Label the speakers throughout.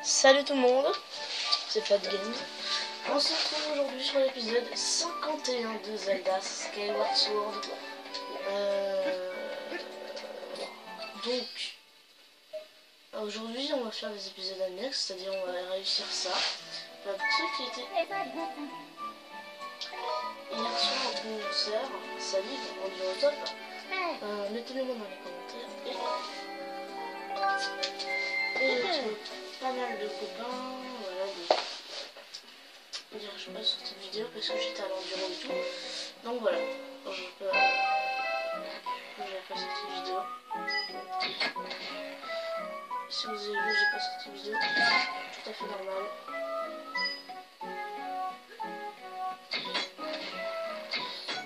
Speaker 1: Salut tout le monde, c'est Fat Games. On se retrouve aujourd'hui sur l'épisode 51 de Zelda Skyward Sword. Donc, aujourd'hui on va faire des épisodes annexes, c'est-à-dire on va réussir ça. Pour ceux qui étaient hier soir en concert, salut, rendu au top. Mettez-le moi dans les commentaires. Et pas mal de copains, voilà. Je sais pas sur cette vidéo parce que j'étais à l'enduro et tout. Donc voilà, je vais faire cette vidéo. Si vous avez vu, j'ai pas sorti de vidéo, tout à fait normal.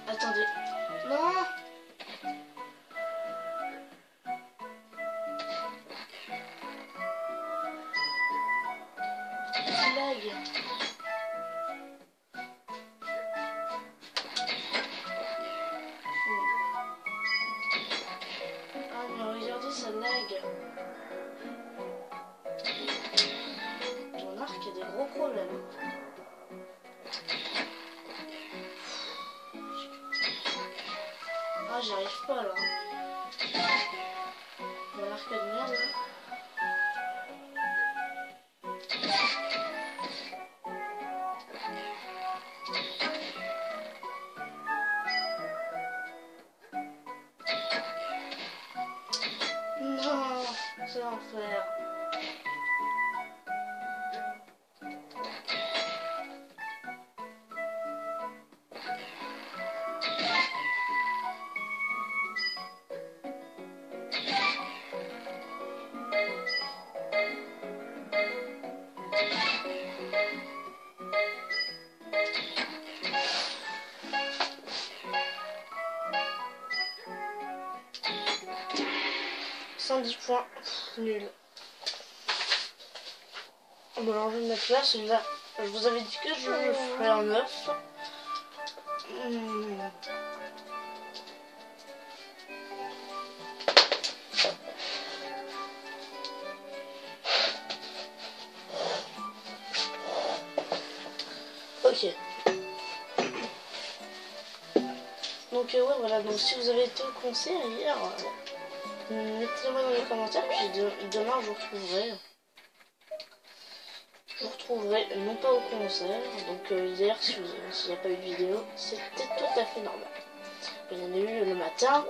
Speaker 1: Attendez, non. Lag. Ah mais regardez, ça lag. Mon arc a des gros problèmes. Ah j'y arrive pas là. Mon arc de merde là. Non, c'est l'enfer. $110 points, nul. Bon alors je vais me mettre là, celui-là, je vous avais dit que je le ferais en 9. Ok. Donc ouais voilà, donc si vous avez été au concert hier, mettez-le moi dans les commentaires, puis demain je vous retrouverai. Non pas au concert, donc hier s'il n'y a pas eu de vidéo, c'était tout à fait normal. Il y en a eu le matin,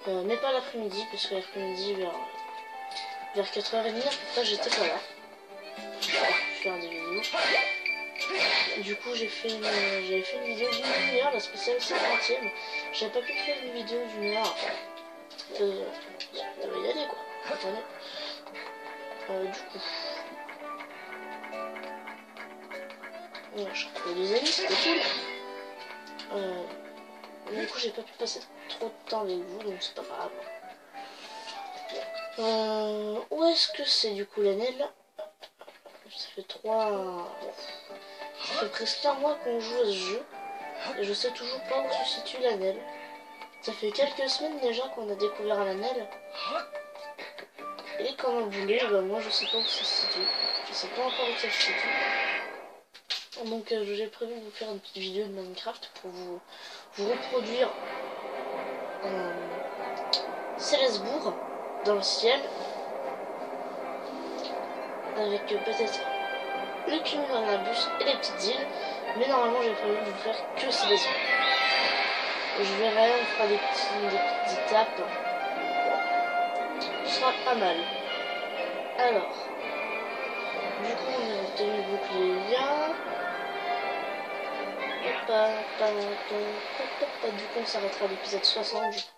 Speaker 1: mais pas l'après-midi, parce que l'après-midi vers 4h30 à peu près j'étais pas là. Je vais faire des vidéos. Du coup j'avais fait une vidéo d'une demi-heure, la spéciale 50e. J'avais pas pu faire une vidéo d'une heure. Ça devait y aller quoi. Attendez. Du coup. Ouais, je retrouve des amis, c'était cool. Du coup j'ai pas pu passer trop de temps avec vous, donc c'est pas grave. Où est-ce que c'est du coup l'année? Ça fait presque un mois qu'on joue à ce jeu. Et je sais toujours pas où se situe l'année. Ça fait quelques semaines déjà qu'on a découvert l'année. Et comme vous voulez, moi je sais pas où ça se situe. Je sais pas encore où ça se situe. Donc j'ai prévu de vous faire une petite vidéo de Minecraft pour vous reproduire Célesbourg dans le ciel. Avec peut-être le cumulonimbus et les petites îles. Mais normalement j'ai prévu de vous faire que Célesbourg. Je verrai, on fera des petites étapes. Ce sera pas mal. Alors, du coup on a obtenu le bouclier là. Du coup on s'arrêtera à l'épisode 60.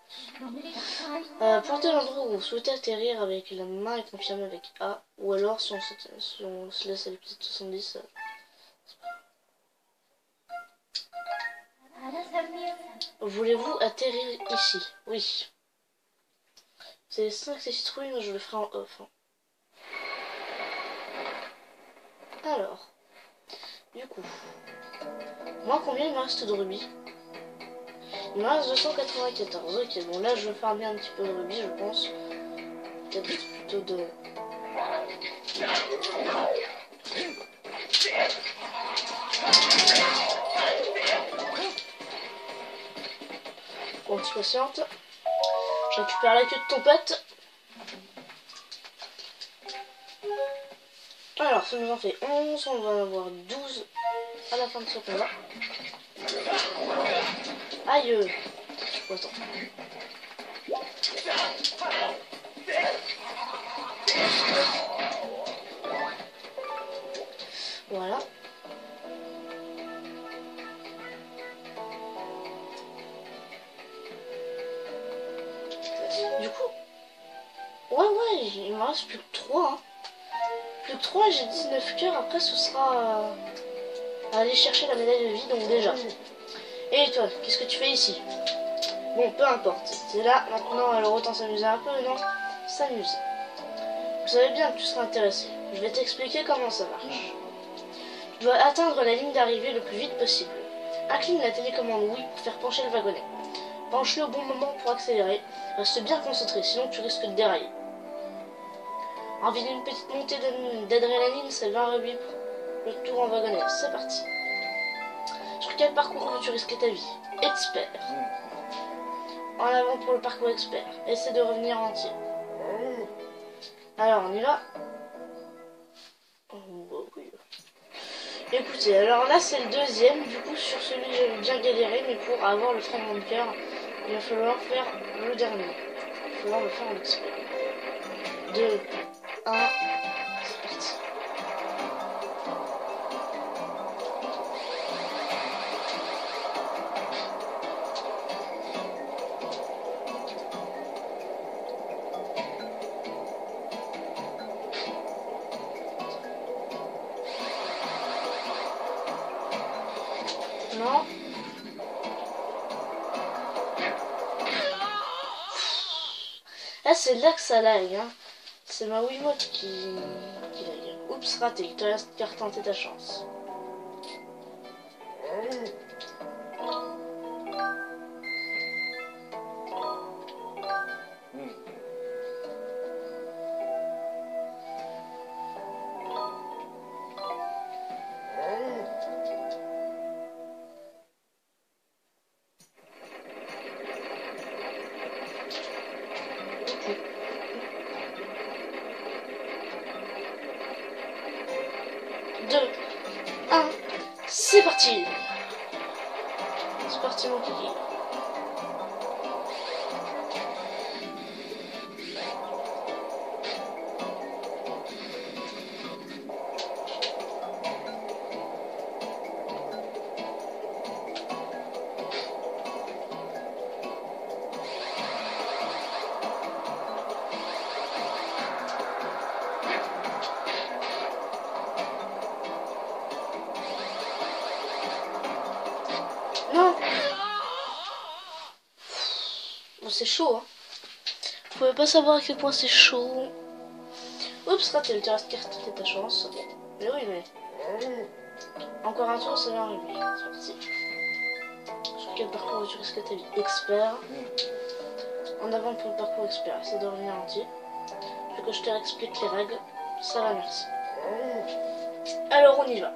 Speaker 1: Pointez l'endroit où vous souhaitez atterrir avec la main et confirmer avec A. Ou alors si on se laisse à l'épisode 70. Voulez-vous atterrir ici? Oui. C'est 5 c'est citrouilles, mais je le ferai en off. Hein. Alors, du coup, moi combien il me reste de rubis? Il me reste 294. Ok, bon là je vais farmer un petit peu de rubis, je pense. Peut-être plutôt de... patiente. Je récupère la queue de ton pote. Alors, ça nous en fait 11, on va en avoir 12 à la fin de ce combat. Aïe. Oh, attends. Voilà. Du coup, ouais, il me reste plus que 3. Hein. Plus que 3, j'ai 19 cœurs. Après, ce sera à aller chercher la médaille de vie, donc déjà. Et toi, qu'est-ce que tu fais ici? Bon, peu importe. T'es là, maintenant, alors autant s'amuser un peu, non? S'amuser. Vous savez bien que tu seras intéressé. Je vais t'expliquer comment ça marche. Tu dois atteindre la ligne d'arrivée le plus vite possible. Incline la télécommande oui pour faire pencher le wagonnet. Penche-le au bon moment pour accélérer. Reste bien concentré, sinon tu risques de dérailler. Envie d'une petite montée d'adrénaline, c'est 20 rubis pour le tour en wagonnet. C'est parti. Sur quel parcours veux-tu risquer ta vie? Expert. En avant pour le parcours expert. Essaie de revenir entier. Alors, on y va. Écoutez, alors là c'est le deuxième. Du coup, sur celui j'ai bien galéré, mais pour avoir le fragment de cœur, il va falloir faire le dernier. Il va falloir le faire en expert. 2, 1, c'est parti. Non. Là c'est là que ça lag, hein. C'est ma Wiimote qui lag. Oups, raté, il te reste qu'à retenter ta chance. C'est parti. C'est parti mon kiki. Non. Bon, c'est chaud, hein. Vous pouvez pas savoir à quel point c'est chaud. Oups, raté, il te reste qu'à retenter ta chance. Mais oui, mais... Encore un tour, ça va arriver. C'est parti. Sur quel parcours veux-tu risquer ta vie? Expert. En avant pour le parcours expert. Essaie de revenir entier. Tu veux que je te réexplique les règles? Ça va, merci. Alors, on y va.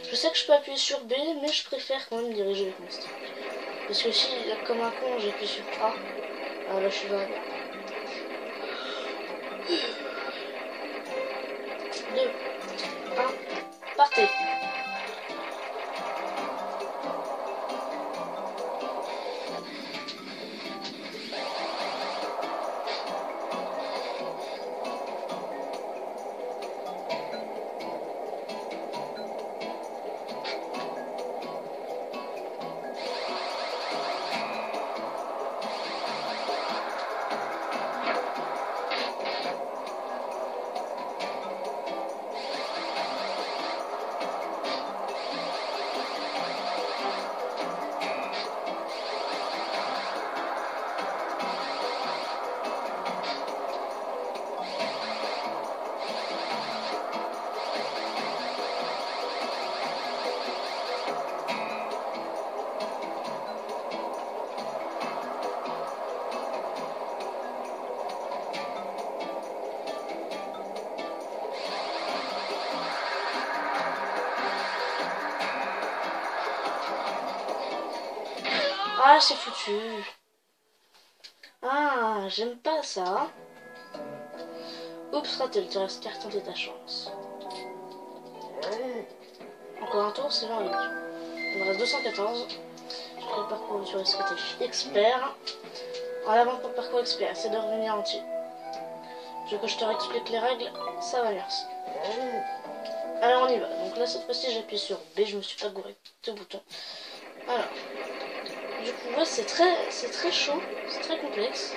Speaker 1: Je sais que je peux appuyer sur B, mais je préfère quand même diriger les monstres. Parce que si, comme un con, j'appuie sur A, là je suis dans la merde. 2, 1, partez. Ah, c'est foutu. Ah, j'aime pas ça. Oups, raté, il te reste carton de ta chance. Encore un tour, c'est 20 minutes. Il me reste 214. Je fais le parcours sur SKT expert. En avant pour le parcours expert, c'est de revenir entier. Je veux que je te réexplique les règles, ça va, merci. Alors on y va. Donc là cette fois-ci j'appuie sur B, je me suis pas gouré de bouton. Alors, du coup ouais, c'est très chaud, c'est très complexe.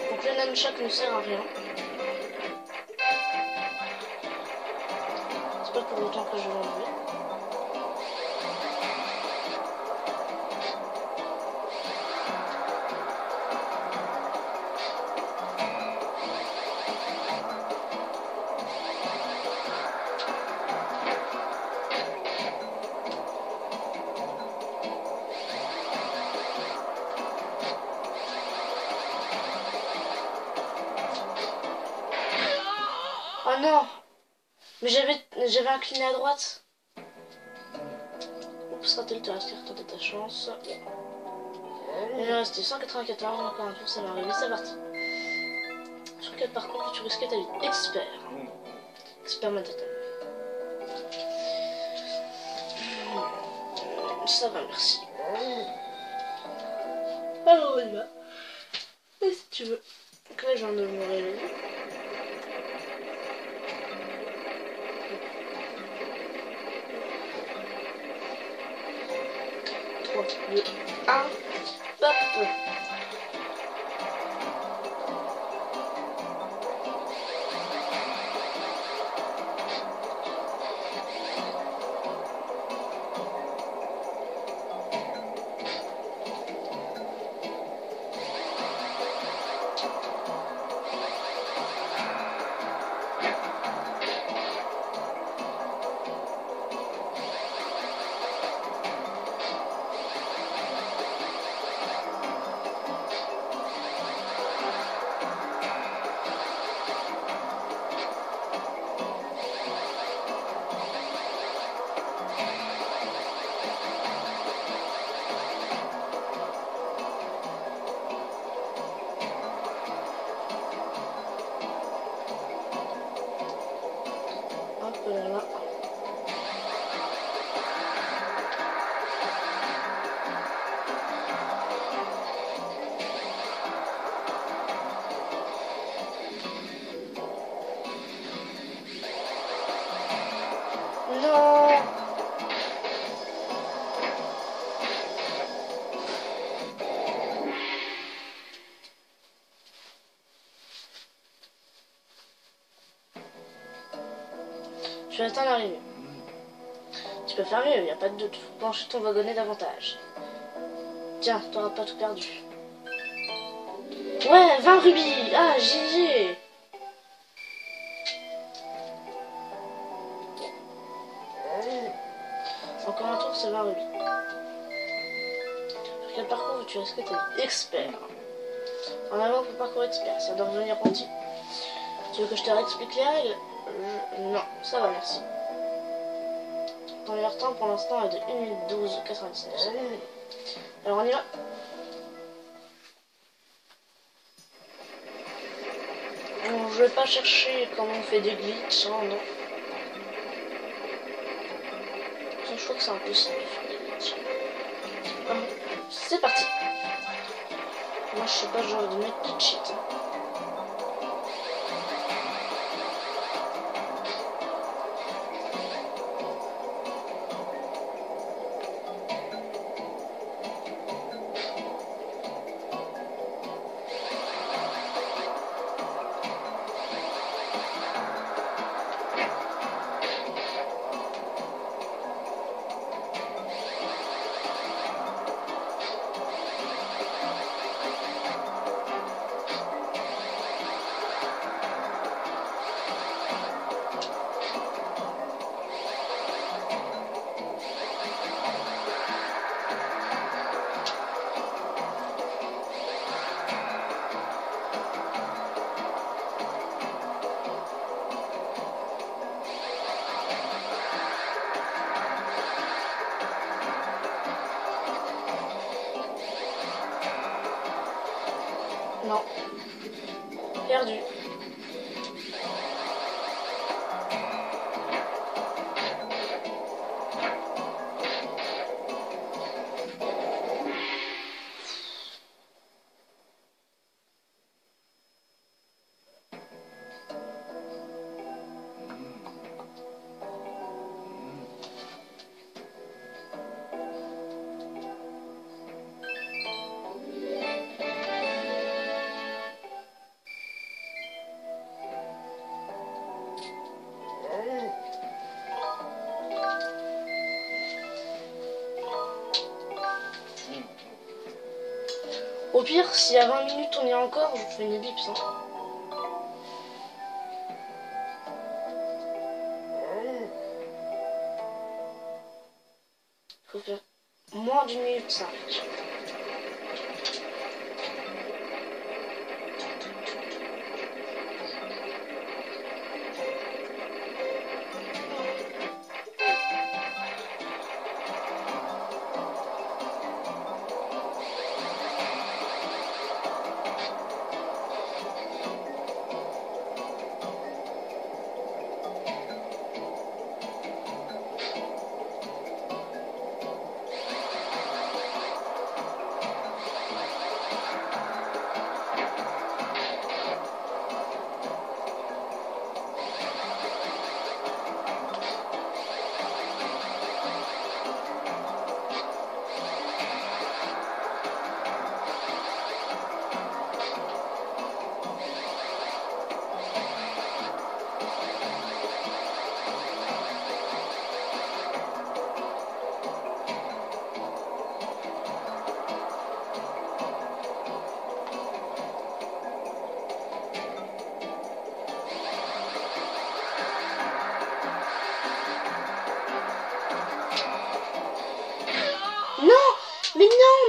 Speaker 1: Donc le nunchuck ne sert à rien. C'est pas pour autant que je vais l'enlever. Oh non! Mais j'avais incliné à droite. Oups, raté, il te reste carton de ta chance. Il me restait 194, encore un tour, ça va arriver, c'est parti. Sur quel parcours peux-tu risquer ta vie? Expert. Expert Manhattan. Ça va, merci. Alors on y va. Et si tu veux. Donc là, je viens de me réveiller. Le 1, hop. Hop là. Non. Je vais atteindre l'arrivée. Tu peux faire mieux, il n'y a pas de doute. Faut pencher ton wagonnet davantage. Tiens, t'auras pas tout perdu. Ouais, 20 rubis. Ah, GG. Encore un tour, c'est 20 rubis. Sur quel parcours veux-tu risquer ta vie? Expert. En avant pour le parcours expert, ça doit revenir entier. Tu veux que je te réexplique les règles? Non, ça va, merci. Ton meilleur temps pour l'instant est de 1 minute 12,99. Alors on y va. Bon, je vais pas chercher comment on fait des glitches, hein, non. Je crois que c'est impossible de faire des glitches. C'est parti. Moi je sais pas le genre de mec qui cheat. Au pire, si à 20 minutes on y est encore, je vous fais une ellipse. Hein. Faut faire moins d'une minute 5.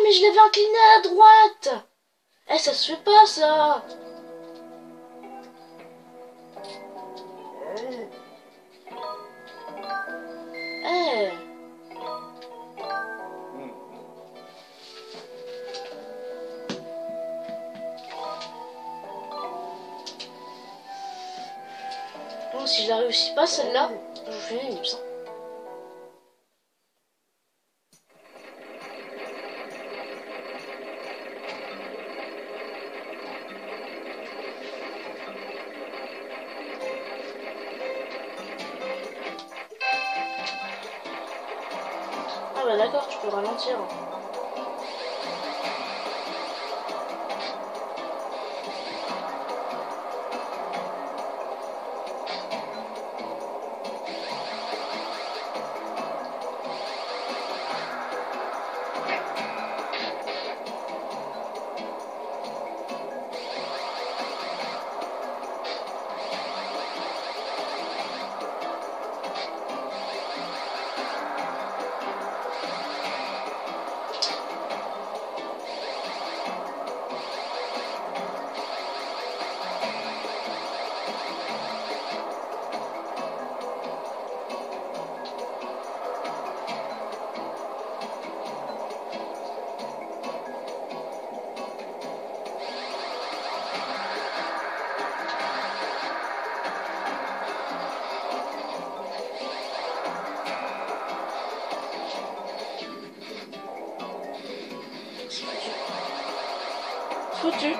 Speaker 1: Mais je l'avais incliné à droite. Eh, ça se fait pas, ça. Eh. Bon, si je la réussis pas, celle-là, je vous fais une ellipse. Hein. Ah bah d'accord, tu peux ralentir. Foutu.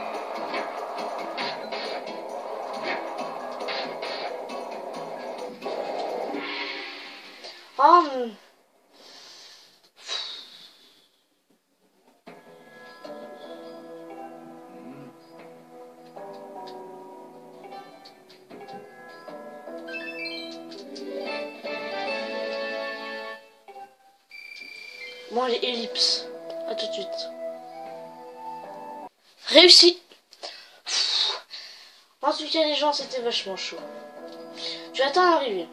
Speaker 1: Oh, bon, allez, ellipse. À tout de suite. Réussi. En tout cas, les gens, c'était vachement chaud. Tu atteins l'arrivée.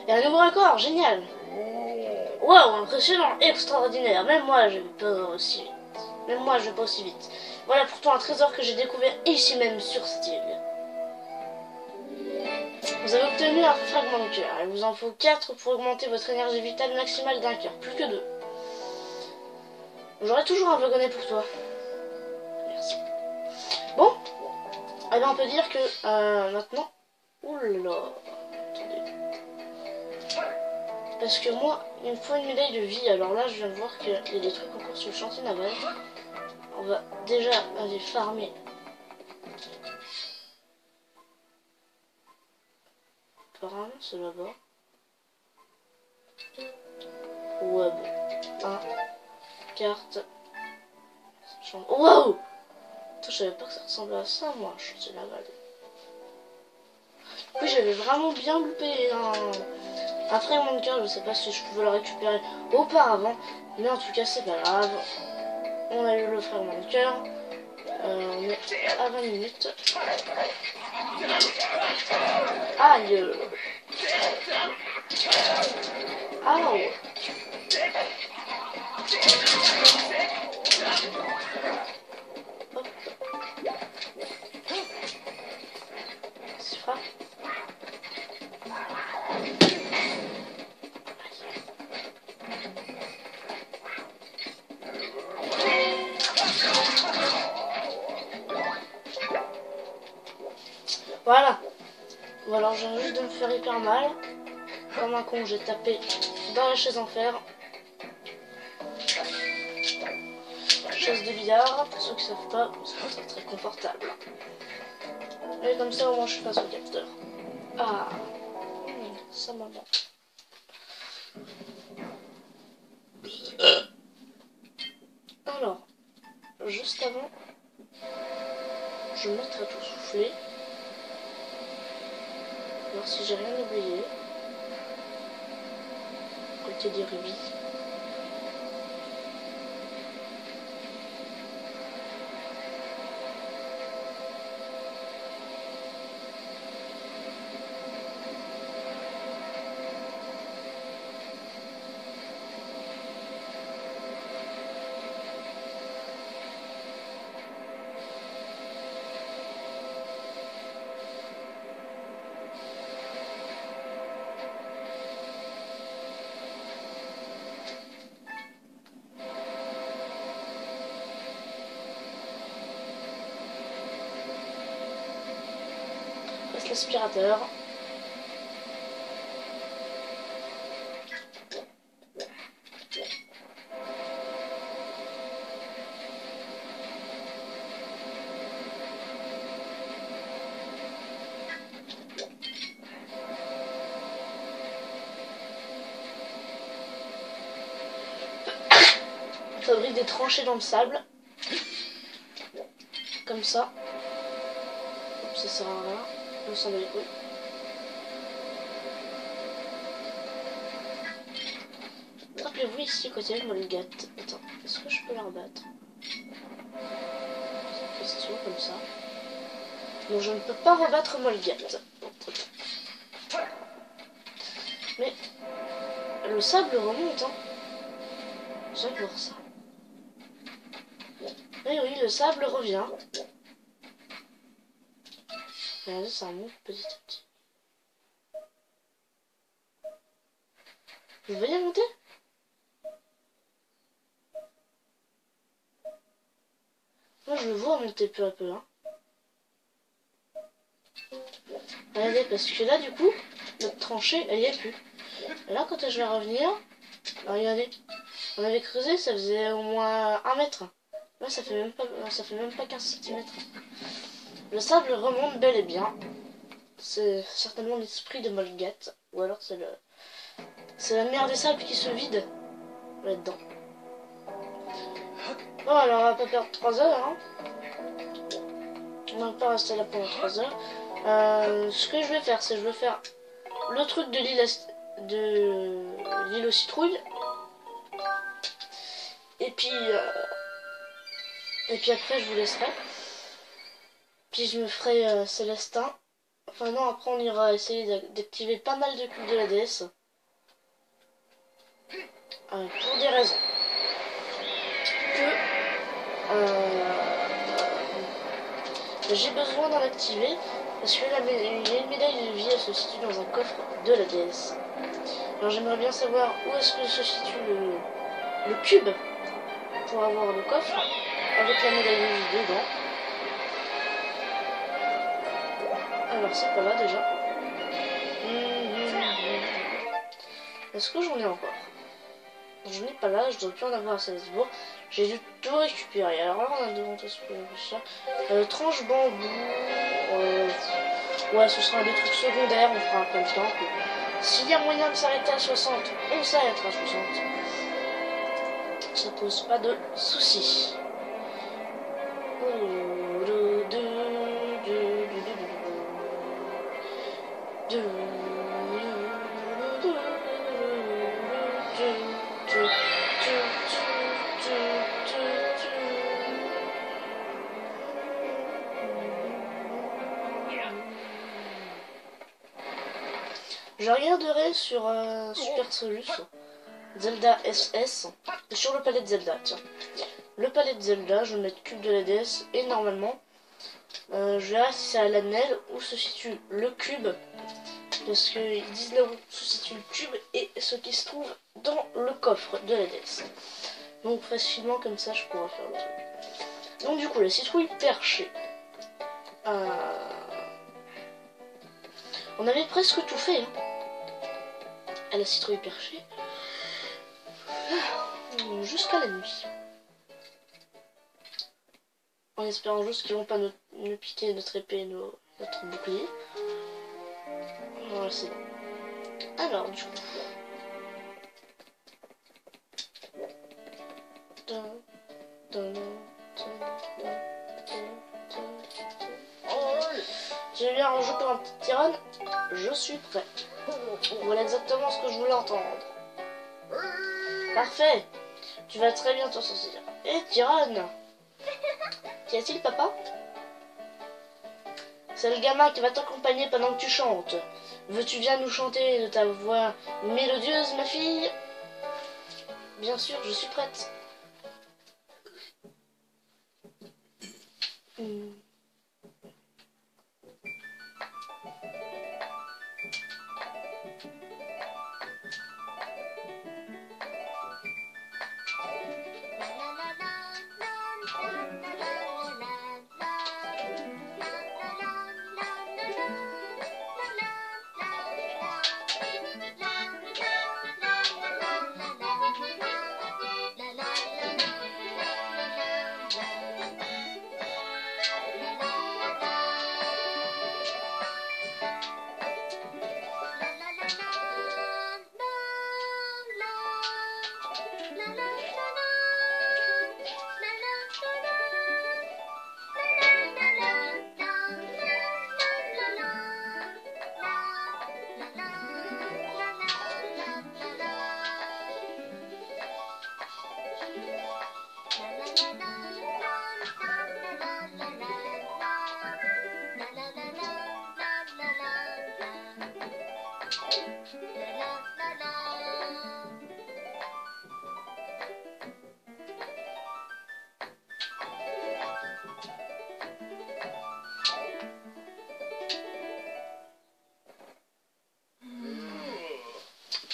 Speaker 1: Et un nouveau record, génial. Waouh, impressionnant, extraordinaire. Même moi, je vais pas aussi vite. Même moi, je vais pas aussi vite. Voilà pourtant un trésor que j'ai découvert ici même sur cette île. Vous avez obtenu un fragment de cœur. Il vous en faut 4 pour augmenter votre énergie vitale maximale d'un cœur. Plus que 2. J'aurai toujours un wagonnet pour toi. Merci. Bon. Eh ben, on peut dire que maintenant... Oula. Attendez. Parce que moi, il me faut une médaille de vie. Alors là, je viens de voir qu'il y a des trucs encore sur le chantier naval. On va déjà aller farmer. Apparemment, c'est là-bas. Ouais, bon. 1. Carte. Chambre. Waouh! Je savais pas que ça ressemblait à ça, moi, un chantier naval. Oui, j'avais vraiment bien loupé un fragment de cœur. Je sais pas si je pouvais le récupérer auparavant. Mais en tout cas, c'est pas grave. On a eu le frère Manqueur. On est à 20 minutes. Aïe. Aouh. Hop. C'est frappe. Voilà. Ou alors j'ai juste de me faire hyper mal. Comme un con, j'ai tapé dans la chaise en fer. Chaise de billard, pour ceux qui savent pas, c'est très confortable. Et comme ça au moins je suis pas au capteur. Ah, ça m'a manqué. Alors, juste avant, je me mettrai tout souffler. Voir si j'ai rien oublié. Côté des rubis. L'aspirateur. Fabrique des tranchées dans le sable. Comme ça. Ça sert à rien. On s'en bat les couilles. Rappelez-vous ici côté Molgat. Attends, est-ce que je peux la rebattre? Question comme ça. Non, je ne peux pas rebattre Molgat. Mais le sable remonte, hein. J'adore ça. Oui, oui, le sable revient. Regardez, ça remonte petit à petit. Vous voyez monter? Moi, je le vois monter peu à peu. Hein. Regardez, parce que là, du coup, notre tranchée, elle y est plus. Et là, quand je vais revenir, regardez, on avait creusé, ça faisait au moins 1 mètre. Là, ça fait même pas 15 cm. Le sable remonte bel et bien. C'est certainement l'esprit de Molgat. Ou alors c'est la mer des sables qui se vide là-dedans. Bon, alors on va pas perdre 3 heures. Hein. On va pas rester là pendant 3 heures. Ce que je vais faire, c'est je vais faire le truc de l'île aux citrouilles. Et puis après, je vous laisserai. Puis je me ferai Célestin. Enfin non, après on ira essayer d'activer pas mal de cubes de la déesse. Pour des raisons. Que j'ai besoin d'en activer. Parce que il y a une médaille de vie, elle se situe dans un coffre de la déesse. Alors j'aimerais bien savoir où est-ce que se situe le cube pour avoir le coffre avec la médaille de vie dedans. Alors c'est pas là déjà. Est-ce que j'en ai encore? Je n'ai pas là, je dois plus en avoir à Salzbourg. J'ai dû tout récupérer. Alors là on a devant ça. Tranche bambou. Ouais, ce sera des trucs secondaires, on fera après le temps. S'il y a moyen de s'arrêter à 60, on s'arrêtera à 60. Ça pose pas de soucis. Je regarderai sur Super Solus, Zelda SS, sur le palais de Zelda, tiens. Le palais de Zelda, je vais mettre cube de la DS, et normalement, je verrai si c'est à l'anel où se situe le cube, parce qu'ils disent là où se situe le cube et ce qui se trouve dans le coffre de la DS. Donc facilement comme ça je pourrais faire le truc. Donc du coup la citrouille perchée. On avait presque tout fait hein. À la citrouille perchée. Jusqu'à la nuit. En espérant juste qu'ils vont pas nous piquer notre épée et notre bouclier. Voilà, c'est bon. Alors, du coup. J'ai bien un jeu pour un petit tyranne. Je suis prêt. Voilà exactement ce que je voulais entendre. Parfait. Tu vas très bien t'en sortir. Et tyranne. Qu'y a-t-il, papa? C'est le gamin qui va t'accompagner pendant que tu chantes. Veux-tu bien nous chanter de ta voix mélodieuse, ma fille? Bien sûr, je suis prête.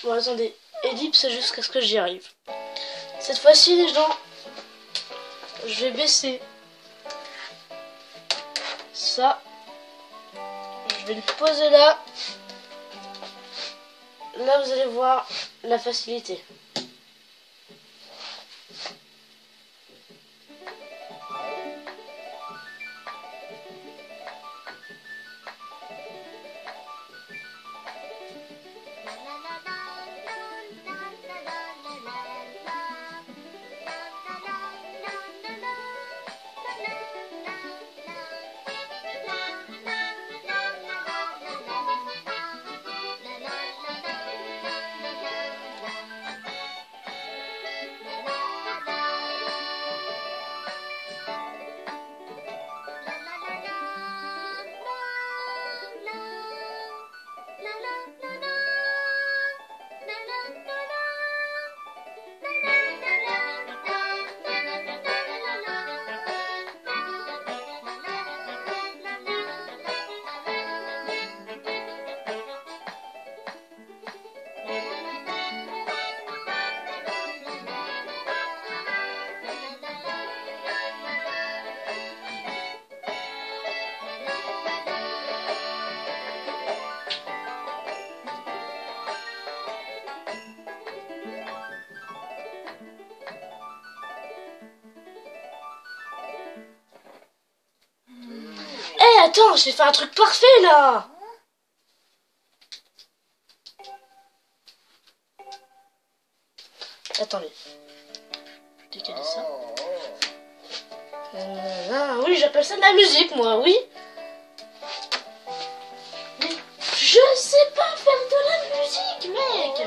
Speaker 1: Bon, attendez. Ellipse jusqu'à ce que j'y arrive. Cette fois-ci, les gens, je vais baisser ça. Je vais le poser là. Là, vous allez voir la facilité. Attends, j'ai fait un truc parfait là. Attendez. Je vais décaler ça. Oui, j'appelle ça de la musique, moi, oui. Mais je sais pas faire de la musique, mec.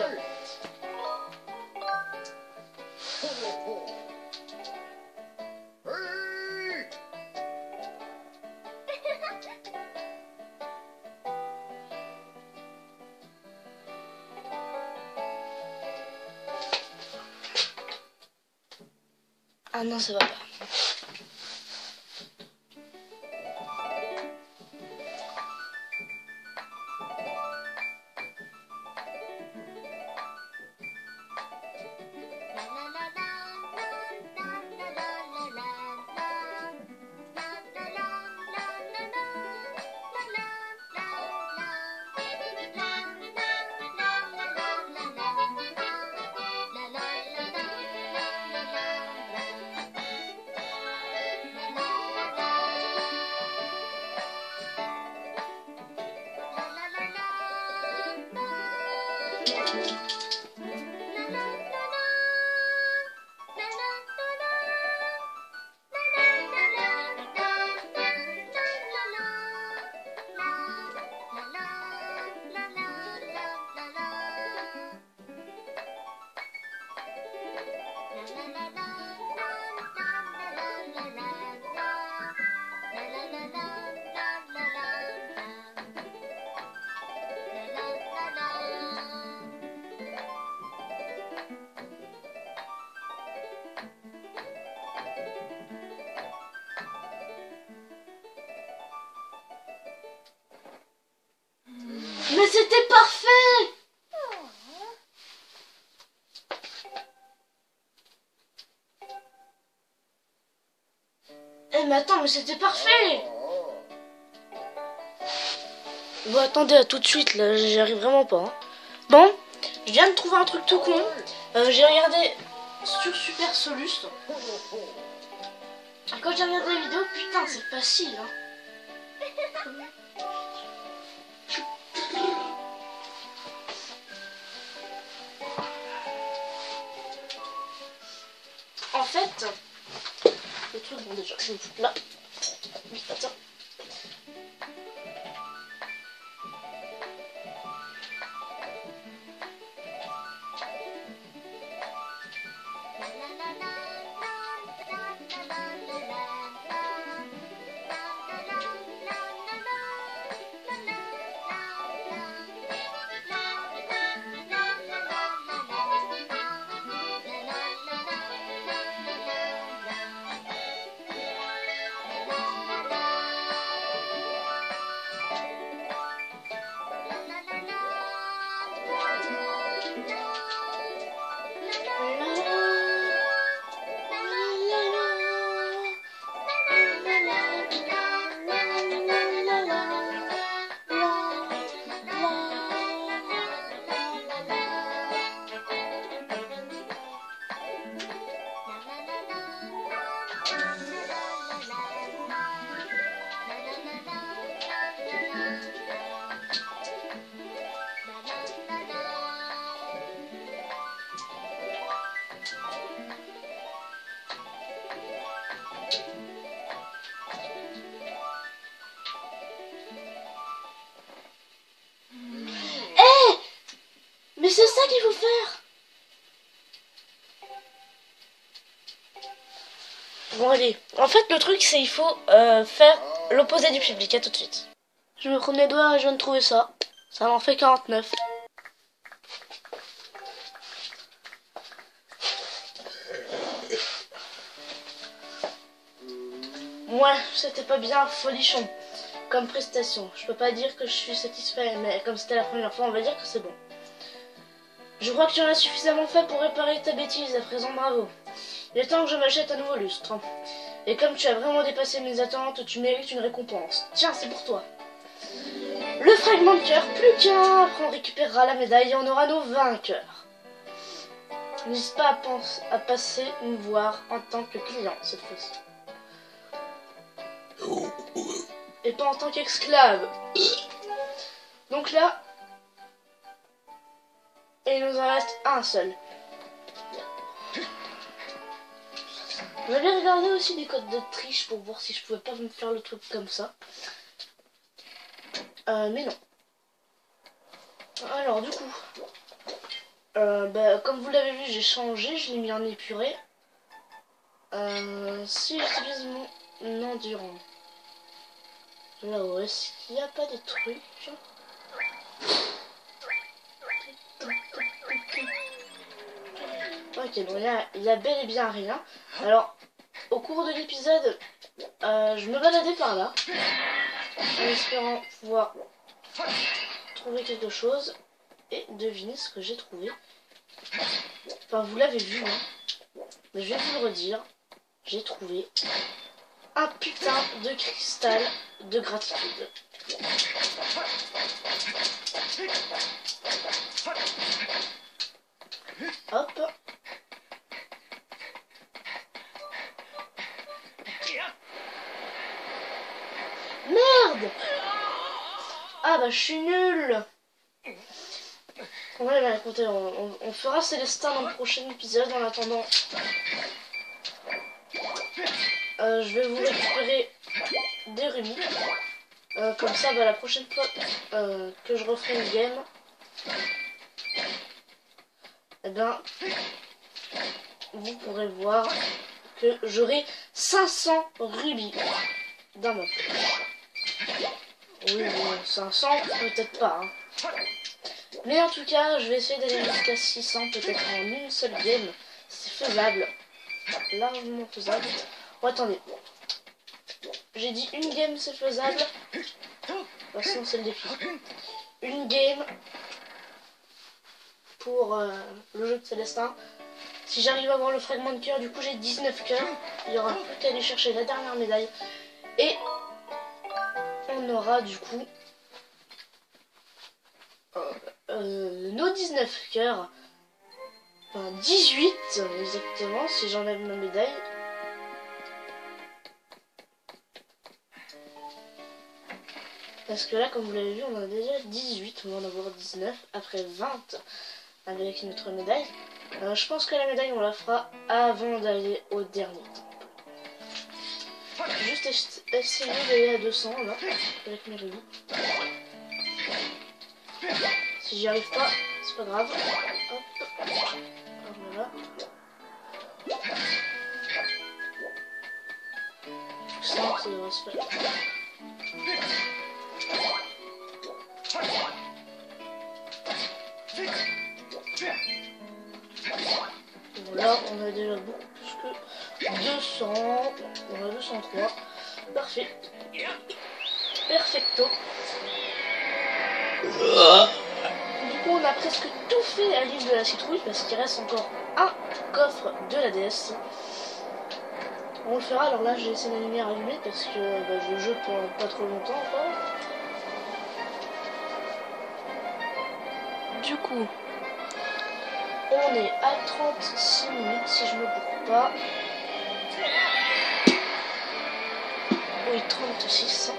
Speaker 1: Ah non, ça va pas. Mais c'était parfait! Eh mais attends, mais c'était parfait! Bon attendez, à tout de suite, là, j'y arrive vraiment pas. Hein. Bon, je viens de trouver un truc tout con. J'ai regardé sur Super Solus. Quand j'ai regardé la vidéo, putain, c'est facile. Hein. En fait, le truc, bon déjà, je vais me foutre là. Oui, attends. Mais c'est ça qu'il faut faire. Bon allez, en fait le truc c'est il faut faire l'opposé du public, à tout de suite. Je me prends les doigts et je viens de trouver ça. Ça m'en fait 49. Ouais, c'était pas bien folichon comme prestation. Je peux pas dire que je suis satisfait, mais comme c'était la première fois, on va dire que c'est bon. Je crois que tu en as suffisamment fait pour réparer ta bêtise, à présent bravo. Il est temps que je m'achète un nouveau lustre. Et comme tu as vraiment dépassé mes attentes, tu mérites une récompense. Tiens, c'est pour toi. Le fragment de cœur, plus qu'un. Après on récupérera la médaille et on aura nos vainqueurs. N'hésite pas à passer nous voir en tant que client cette fois-ci. Et pas en tant qu'esclave. Donc là, il nous en reste un seul. J'avais regardé aussi des codes de triche pour voir si je pouvais pas me faire le truc comme ça. Mais non. Alors du coup, comme vous l'avez vu, j'ai changé, je l'ai mis en épuré. Si j'utilise mon endurant, là-haut, est-ce qu'il n'y a pas des trucs? Ok, donc là, il y a bel et bien rien. Alors, au cours de l'épisode, je me baladais par là, en espérant pouvoir trouver quelque chose et deviner ce que j'ai trouvé. Enfin, vous l'avez vu, hein, mais je vais vous le redire. J'ai trouvé un putain de cristal de gratitude. Hop. Merde! Ah bah je suis nulle. Ouais bah écoutez, on fera Célestin dans le prochain épisode. En attendant, je vais vous récupérer des rubis. Comme ça, bah, la prochaine fois que je referai une game, eh ben, vous pourrez voir que j'aurai 500 rubis dans ma poche. Oui, bon, 500, peut-être pas. Hein. Mais en tout cas, je vais essayer d'aller jusqu'à 600, peut-être en une seule game. C'est faisable. Largement faisable. Oh, attendez. J'ai dit une game, c'est faisable. De toute façon, c'est le défi. Une game pour le jeu de Célestin. Si j'arrive à avoir le fragment de cœur, du coup j'ai 19 cœurs. Il y aura plus qu'à aller chercher la dernière médaille. Et on aura du coup nos 19 cœurs. Enfin 18 exactement si j'enlève ma médaille. Parce que là, comme vous l'avez vu, on en a déjà 18, on va en avoir 19 après 20 avec notre médaille. Je pense que la médaille, on la fera avant d'aller au dernier temple. Juste essayer d'aller à 200 là, avec mes rubis. Si j'y arrive pas, c'est pas grave. Hop. Voilà. Ça devrait se faire. Voilà, on a déjà beaucoup plus que 200. On a 203. Parfait. Perfecto. Du coup, on a presque tout fait à l'île de la citrouille parce qu'il reste encore un coffre de la DS. On le fera. Alors là, j'ai laissé la lumière allumée parce que je joue pour pas trop longtemps encore. Du coup, on est à 36 minutes si je me trompe pas. Oui, 36.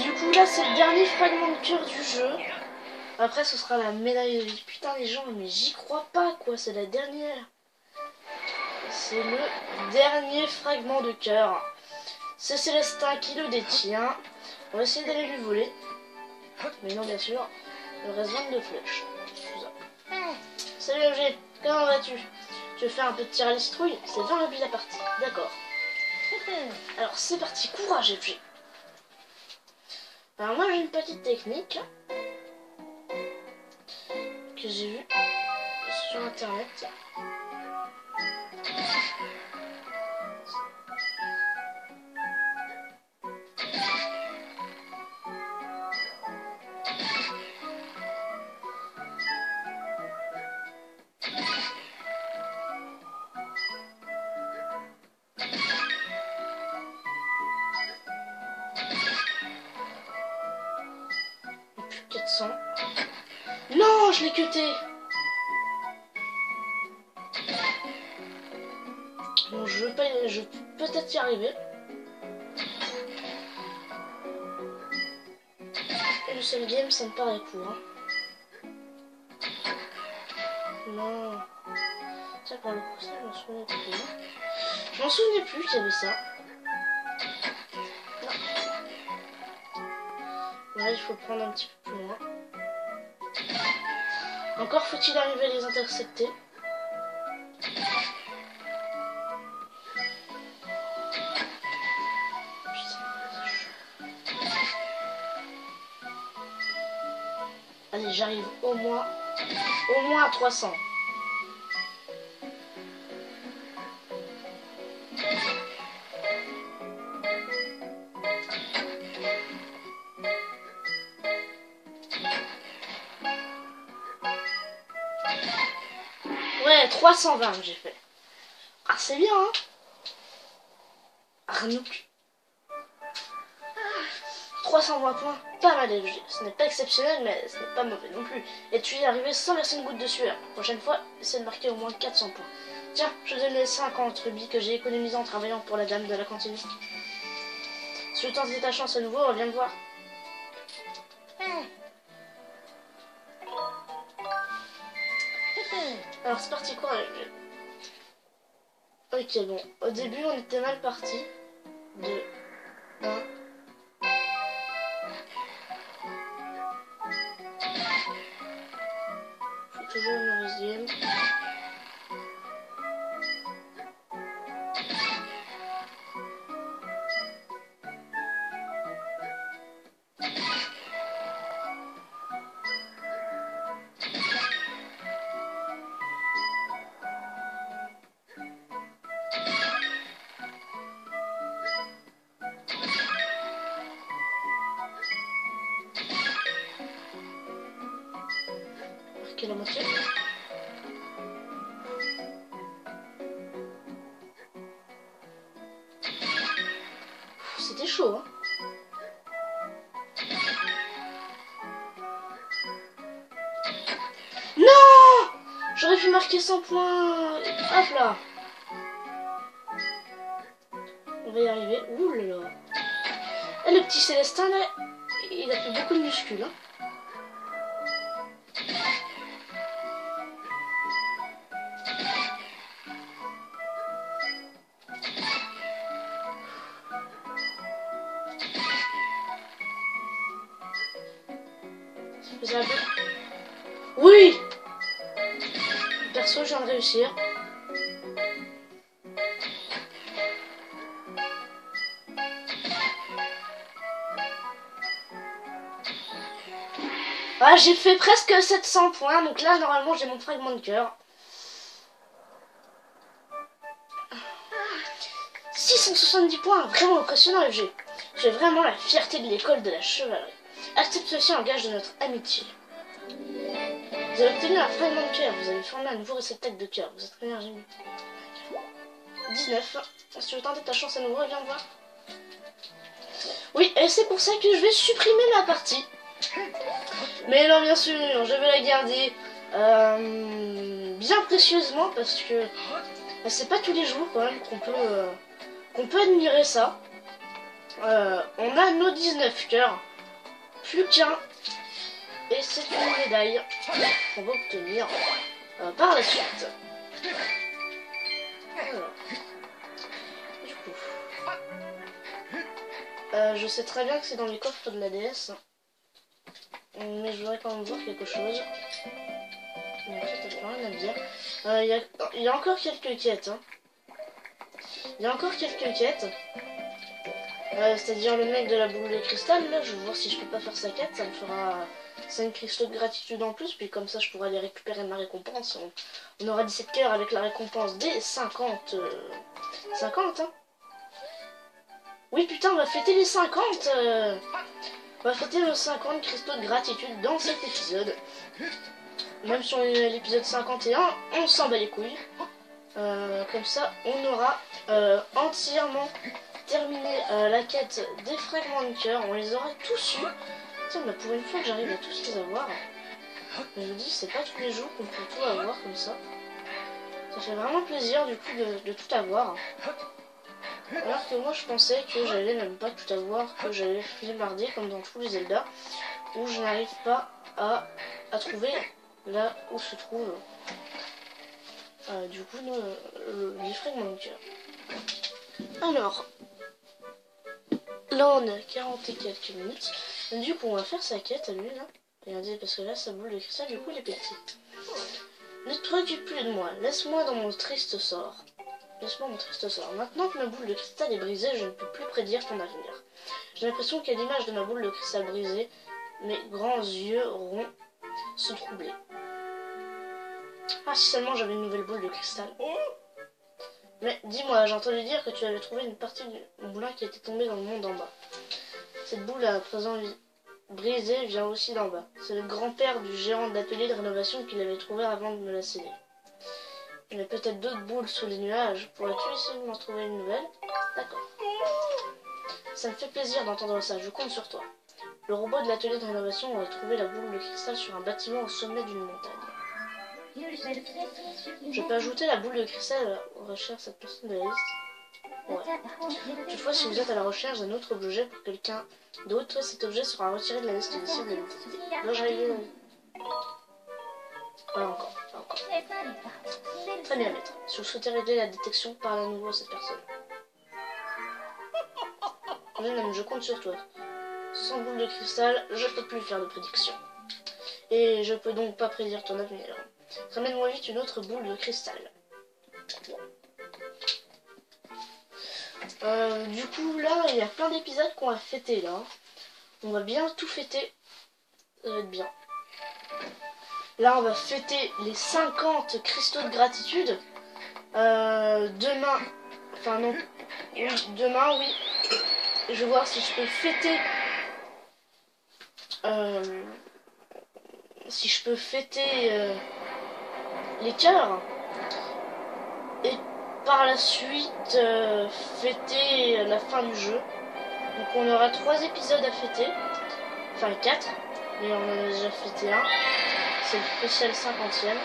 Speaker 1: Du coup, là, c'est le dernier fragment de cœur du jeu. Après, ce sera la médaille de vie. Putain, les gens, mais j'y crois pas, quoi. C'est la dernière. C'est le dernier fragment de cœur. C'est Célestin qui le détient. On va essayer d'aller lui voler. Mais non, bien sûr. Il reste 22 flèches. Salut FG, comment vas-tu? Tu veux faire un peu de tir à la citrouille? C'est 20 rubis la partie. D'accord. Alors, c'est parti. Courage FG. Alors, moi, j'ai une petite technique que j'ai vue sur internet. Non, je l'ai cuté. Bon, je peux peut-être y arriver. Une seule game, ça me paraît court. Hein. Non. Ça, pour le coup, ça, je m'en souvenais plus. Je m'en souvenais plus qu'il y avait ça. Non. Là, il faut le prendre un petit peu plus loin. Encore faut-il arriver à les intercepter. Allez, j'arrive au moins à 300. Ouais, 320 que j'ai fait. Ah, c'est bien, hein. Arnouk. 320 points, pas mal élevé. Ce n'est pas exceptionnel, mais ce n'est pas mauvais non plus. Et tu y es arrivé sans verser une goutte de sueur. Prochaine fois, essaie de marquer au moins 400 points. Tiens, je te donne les 50 rubis que j'ai économisés en travaillant pour la dame de la cantine. Si tu tentes ta chance à nouveau, reviens me voir. Alors c'est parti quoi? Ok, bon, au début on était mal parti. 2, 1. Faut toujours une mauvaise game. Marquer la moitié. C'était chaud, hein. Non! J'aurais pu marquer 100 points. Hop là. On va y arriver. Ouh là là. Et le petit Célestin là, il a fait beaucoup de muscles. Hein. Oui! Perso, je viens de réussir. Ah, j'ai fait presque 700 points, donc là, normalement, j'ai mon fragment de cœur. 670 points, vraiment impressionnant, FG. J'ai vraiment la fierté de l'école de la chevalerie. Accepte ceci en gage de notre amitié. Vous avez obtenu un fragment de cœur, vous avez formé un nouveau réceptacle de cœur. Vous êtes énergie 19. Si tu veux tenter ta chance à nouveau, viens me voir. Oui, et c'est pour ça que je vais supprimer ma partie. Mais non, bien sûr, je vais la garder bien précieusement parce que c'est pas tous les jours quand même qu'on peut admirer ça. On a nos 19 cœurs, plus qu'un, et c'est une médaille qu'on va obtenir par la suite. Alors. Du coup, je sais très bien que c'est dans les coffres de la DS. Mais je voudrais quand même voir quelque chose. Donc ça, t'as plus rien à me dire. Il y a encore quelques quêtes. Hein. Il y a encore quelques quêtes. C'est-à-dire le mec de la boule de cristal. Là, je vais voir si je peux pas faire sa quête. Ça me fera 5 cristaux de gratitude en plus. Puis comme ça, je pourrai aller récupérer ma récompense. On aura 17 cœurs avec la récompense des 50. 50, hein. Oui, putain, on va fêter les 50. On va fêter nos 50 cristaux de gratitude dans cet épisode. Même sur l'épisode 51, on s'en bat les couilles. Comme ça, on aura entièrement terminé la quête des fragments de cœur. On les aura tous eus. Tiens, bah, pour une fois que j'arrive à tous les avoir. Je vous dis, c'est pas tous les jours qu'on peut tout avoir comme ça. Ça fait vraiment plaisir du coup de tout avoir. Alors que moi je pensais que j'allais même pas tout avoir, que j'allais flimarder comme dans tous les Zelda, où je n'arrive pas à trouver là où se trouve du coup les fragments de cœur. Alors, là on a 40 et quelques minutes, du coup on va faire sa quête à lui là, regardez parce que là sa boule de cristal du coup elle est petite. Ne te préoccupe plus de moi, laisse-moi dans mon triste sort. Laisse-moi mon triste sort. Maintenant que ma boule de cristal est brisée, je ne peux plus prédire ton avenir. J'ai l'impression qu'à l'image de ma boule de cristal brisée, mes grands yeux ronds se troubler. Ah, si seulement j'avais une nouvelle boule de cristal. Mais dis-moi, j'ai entendu dire que tu avais trouvé une partie du moulin qui était tombée dans le monde en bas. Cette boule à présent brisée vient aussi d'en bas. C'est le grand-père du géant de l'atelier de rénovation qui l'avait trouvée avant de me la céder. Il y a peut-être d'autres boules sous les nuages. Pourrais-tu essayer de m'en trouver une nouvelle? D'accord. Ça me fait plaisir d'entendre ça, je compte sur toi. Le robot de l'atelier de rénovation aurait trouvé la boule de cristal sur un bâtiment au sommet d'une montagne. Je peux ajouter la boule de cristal aux recherches cette personne de la liste? Ouais. Toutefois, si vous êtes à la recherche d'un autre objet pour quelqu'un d'autre, cet objet sera retiré de la liste des cibles de l'entité. Dois-je régler Pas encore, pas encore. Très bien, maître. Si vous souhaitez régler la détection, parlez à nouveau à cette personne. Non, je compte sur toi. Sans boule de cristal, je peux plus faire de prédictions. Et je peux donc pas prédire ton avenir. Ramène-moi vite une autre boule de cristal. Du coup, là, il y a plein d'épisodes qu'on va fêter, là. On va bien tout fêter. Ça va être bien. Là, on va fêter les 50 cristaux de gratitude. Demain... Enfin, non. Oui, demain, oui. Je vais voir si je peux fêter... si je peux fêter les cœurs. Et par la suite, fêter la fin du jeu. Donc on aura 3 épisodes à fêter. Enfin 4. Mais on en a déjà fêté un. C'est le spécial 50e.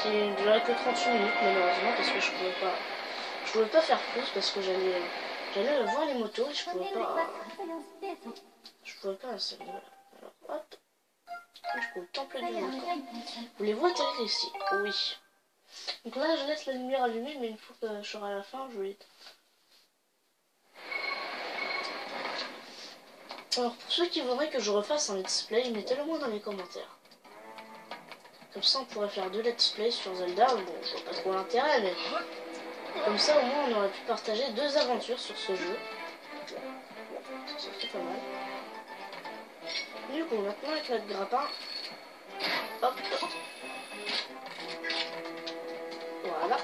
Speaker 1: Qui ne durait que 38 minutes malheureusement. Parce que je pouvais pas faire plus. Parce que j'allais voir les motos. Et je pouvais pas installer. Alors hop. Je peux le temple du volcan. Voulez-vous atterrir ici? Oui. Donc là, je laisse la lumière allumée, mais une fois que je serai à la fin, je vais l'éteindre. Alors, pour ceux qui voudraient que je refasse un let's play, mettez-le moi dans les commentaires. Comme ça, on pourrait faire 2 let's play sur Zelda. Bon, je vois pas trop l'intérêt, mais... Comme ça, au moins, on aurait pu partager 2 aventures sur ce jeu. Ça fait pas mal. Du coup, maintenant, avec notre grappin... Hop. Voilà.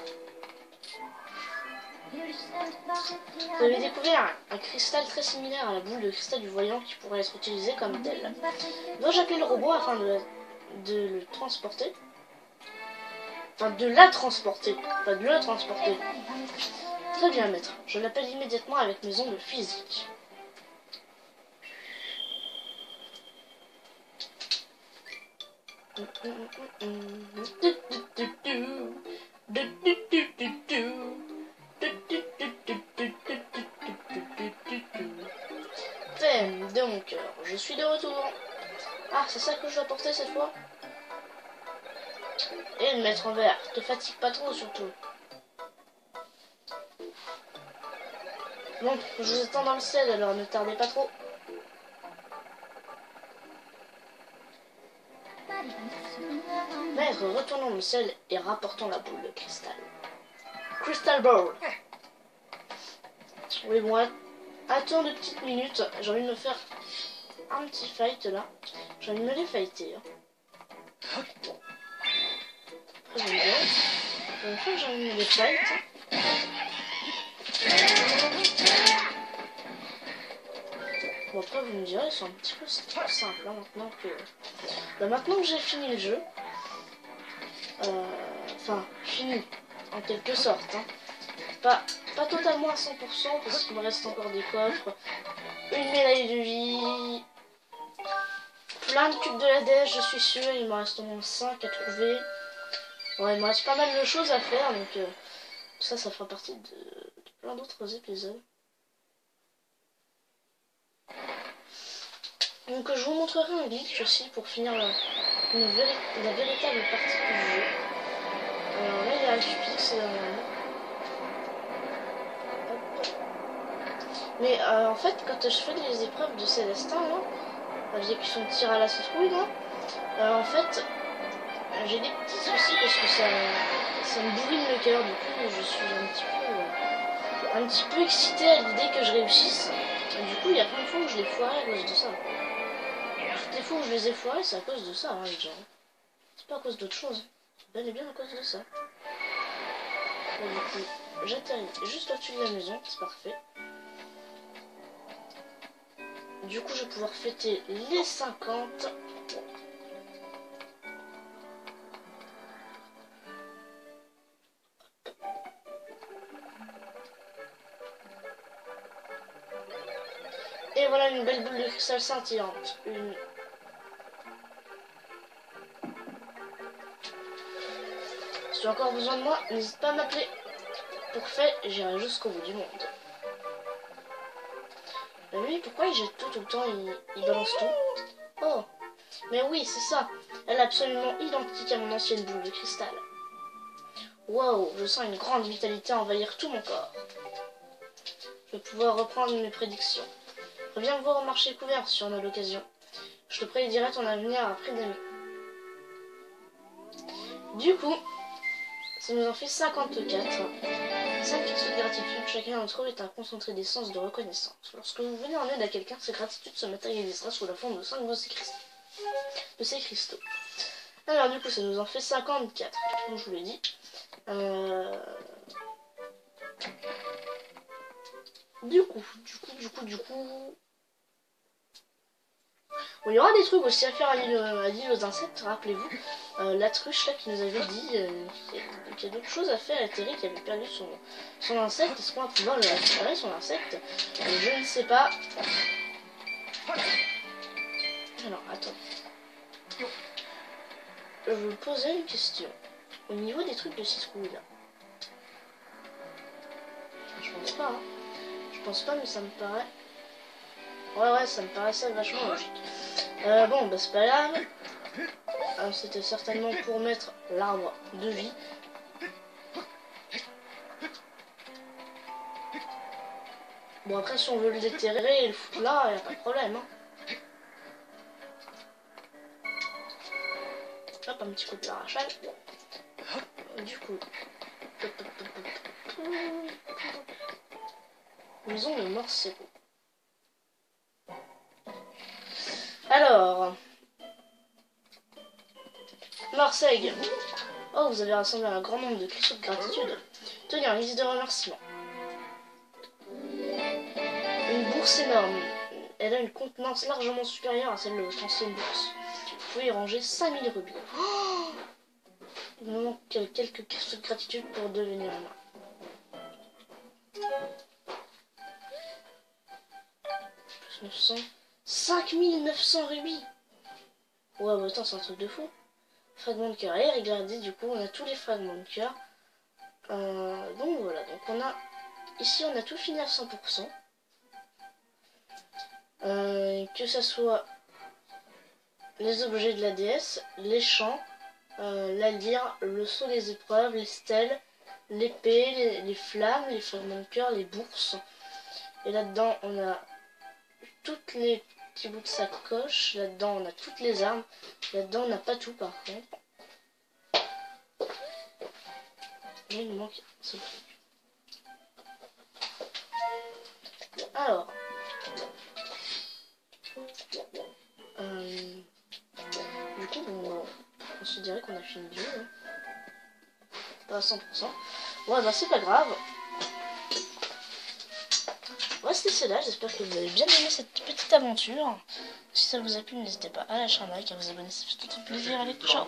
Speaker 1: Vous avez découvert un cristal très similaire à la boule de cristal du voyant qui pourrait être utilisé comme tel. Dois-je appeler le robot afin de le transporter? Enfin, de la transporter. Pas de le transporter. Très bien, maître. Je l'appelle immédiatement avec mes ondes physiques. Thème de mon cœur, je suis de retour. Ah, c'est ça que je dois porter cette fois? Et le mettre en vert, te fatigue pas trop surtout. Bon, je vous attends dans le ciel alors ne tardez pas trop. Maître, retournons dans le ciel et rapportons la boule de cristal. Crystal Ball. Oui, bon, attends 2 petites minutes. J'ai envie de me faire un petit fight là. J'ai envie de me les fighter. Bon. Après, j'aime bien. Une fois que j'ai envie de me les fight. Bon, après, vous me direz, c'est un petit peu simple hein, maintenant que j'ai fini le jeu. Enfin, fini, en quelque sorte. Hein. Pas totalement à 100% parce qu'il me reste encore des coffres, une médaille de vie, plein de cubes de la dèche, je suis sûre. Il me reste au moins 5 à trouver. Ouais, il me reste pas mal de choses à faire, donc ça fera partie de plein d'autres épisodes. Donc je vous montrerai un glitch aussi pour finir la véritable partie du jeu. Alors là il y a Alphipix mais en fait quand je fais les épreuves de Célestin là, l'exécution de tir à la citrouille là, en fait j'ai des petits soucis parce que ça me bourrine le cœur. Du coup je suis un petit peu excitée à l'idée que je réussisse. Et du coup il y a plein de fois où je l'ai foiré à cause de ça. Toutes les fois où je les ai foirés, c'est à cause de ça, hein, les gens. C'est pas à cause d'autre chose. C'est bel et bien à cause de ça. Bon, du coup, j'atterris juste au-dessus de la maison, c'est parfait. Du coup, je vais pouvoir fêter les 50. Et voilà une belle boule de cristal scintillante. Si tu as encore besoin de moi, n'hésite pas à m'appeler. Pour fait, j'irai jusqu'au bout du monde. Mais lui, pourquoi il jette tout le temps, il balance tout? Oh, mais oui, c'est ça. Elle est absolument identique à mon ancienne boule de cristal. Wow, je sens une grande vitalité envahir tout mon corps. Je vais pouvoir reprendre mes prédictions. Reviens me voir au marché couvert si on a l'occasion. Je te prédirai ton avenir après demi. Du coup, ça nous en fait 54. 5 cristaux de gratitude, chacun d'entre eux est un concentré d'essence de reconnaissance. Lorsque vous venez en aide à quelqu'un, cette gratitude se matérialisera sous la forme de 5 de ces cristaux. Alors du coup, ça nous en fait 54, comme je vous l'ai dit. Du coup... Bon, il y aura des trucs aussi à faire à l'île aux insectes, rappelez-vous. La truche là qui nous avait dit qu'il y a d'autres choses à faire, et Terry qui avait perdu son insecte. Est-ce qu'on va pouvoir le récupérer, son insecte? Je ne sais pas. Alors, attends. Je vais vous poser une question. Au niveau des trucs de citrouille là. Je pense pas, hein. Je pense pas, mais ça me paraît... Ouais, ça me paraissait vachement logique. Bon, bah c'est pas grave. C'était certainement pour mettre l'arbre de vie. Bon, après, si on veut le déterrer et le foutre là, il n'y a pas de problème. Hein. Hop, un petit coup de l'arrachage. Du coup... Maison de Morcego. Alors... Morceg. Oh, vous avez rassemblé un grand nombre de cristaux de gratitude. Tenez, un liste de remerciements. Une bourse énorme. Elle a une contenance largement supérieure à celle de votre ancienne bourse. Vous pouvez y ranger 5000 rubis. Oh, il me manque quelques cristaux de gratitude pour devenir humain. Plus 900. 5900 rubis. Ouais, bah attends, c'est un truc de fou. Fragment de cœur. Et regardez, du coup, on a tous les fragments de cœur. Donc voilà, donc on a... Ici, on a tout fini à 100%. Que ça soit les objets de la déesse, les chants, la lyre, le sceau des épreuves, les stèles, l'épée, les flammes, les fragments de cœur, les bourses. Et là-dedans, on a toutes les petits bouts de sacoche. Là-dedans, on a toutes les armes. Là-dedans, on n'a pas tout, par contre. Et il nous manque ce truc. Alors... du coup, bon, on se dirait qu'on a fini le jeu. Hein. Pas à 100%. Ouais, bah c'est pas grave. Ouais, c'était cela. J'espère que vous avez bien aimé cette petite aventure. Si ça vous a plu, n'hésitez pas à lâcher un like, à vous abonner, ça fait tout plaisir. Allez, ciao!